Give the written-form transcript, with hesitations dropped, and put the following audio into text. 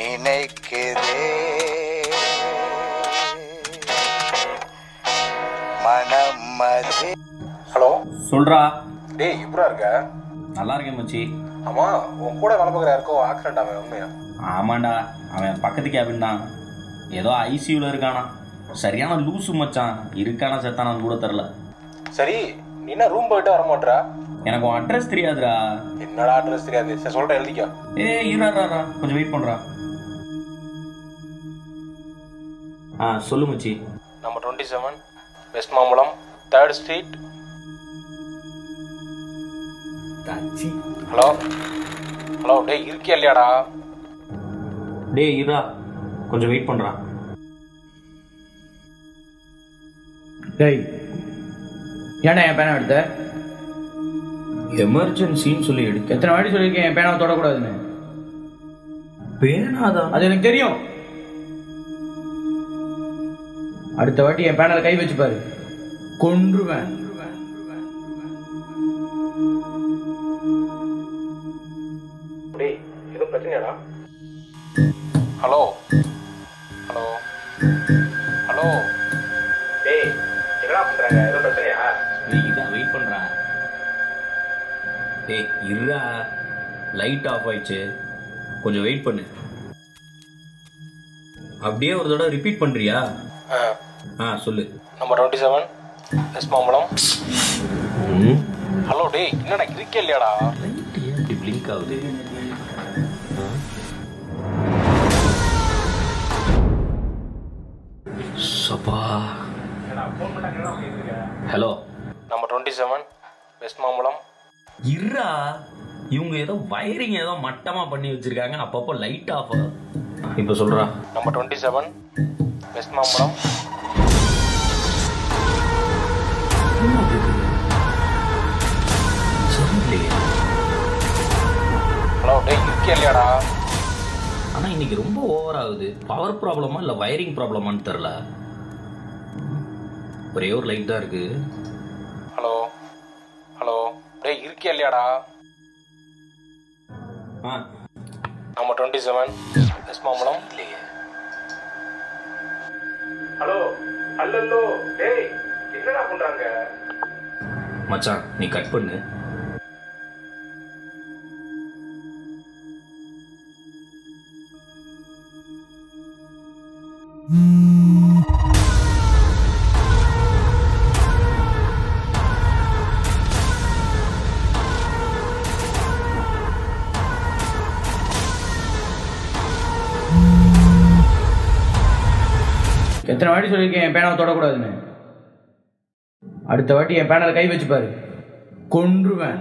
நினைக்குதே மனம் மதே. ஹலோ சொல்றா. டேய் எப்படா இருக்க? நல்லா இருக்கேன் மச்சி. ஆமா உன் கூட வேலை பார்க்குற யாருக்கோ ஆக்சிடென்ட் ஆகும் உண்மையா? ஆமாண்டா, அவன் பக்கத்து கேபின் தான். ஏதோ ஐசியூல இருக்கானா. சரியான லூசு மச்சான். இருக்கானா செத்தானான்னு கூட தெரில. சரி நீ என்ன ரூம் போயிட்டு வர மாட்டா? எனக்கு உன் அட்ரஸ் தெரியாதுடா. என்னடா அட்ரஸ் தெரியாது? சரி சொல்கிறேன் எழுதிக்கோ. இருடா கொஞ்சம் வெயிட் பண்ணுறா. சொல்லு மச்சி. Number 27 west Mambalam 3rd street. Hello hello டேய் இருக்கியா இல்லையாடா? இருடா கொஞ்சம் வெயிட் பண்ணுறா. டேய் ஏன்டா என் பேனா எடுத்த? எமர்ஜென்சின்னு சொல்லி எடுக்க. எத்தனை வாட்டி சொல்லியிருக்கேன் என் பேனாவை தொடக்கூடாதுன்னு? பேனாதான். அது எனக்கு தெரியும். அடுத்த வாட்டி என் பேனால கை வச்சு பாரு, கொன்றுவேன். டேய் எதுவும் பிரச்சனையாடா? ஹலோ ஹலோ ஹலோ டேய் என்னடா பண்றாங்க? எதுவும் பிரச்சனையா? இதான் வெயிட் பண்ணுறா. இருடா, லைட் ஆஃப் ஆயிடுச்சு. கொஞ்சம் வெயிட் பண்ணு. அப்படியே ஒரு தடவை ரிப்பீட் பண்றியா? சொல்லு. Number 27 west Mambalam. ஹலோ டேய் என்னடா இருக்கியா இல்லையாடா? லைட் ஏன் இப்படி பிளிங்க் ஆகுது? சபா. ஹலோ. Number 27 west Mambalam. இருடா, இவங்க ஏதோ வயரிங் ஏதோ மட்டமா பண்ணி வச்சிருக்காங்க. அப்பப்போ லைட் ஆஃப். இப்போ சொல்றா. Number 27 west Mambalam. ஹலோ டேய் இருக்கியா இல்லையாடா? ஆனா இன்னைக்கு ரொம்ப ஓவர் ஆகுது. பவர் ப்ராப்ளமா இல்ல வயரிங் ப்ராப்ளமான்னு தெரியல. ஒரே ஒரு லைட் தான் இருக்கு. ஹலோ ஹலோ டேய் இருக்கியா இல்லையாடா? Number 27 west Mambalam. Hello hello டேய் என்னடா பண்றாங்க? மச்சான் நீ கட் பண்ணு. எத்தனை வாட்டி சொல்லியிருக்கேன் என் பேனாவை தொடக்கூடாதுன்னு? அடுத்த வாட்டி என் பேனால கை வச்சு பாரு, கொன்றுவேன்.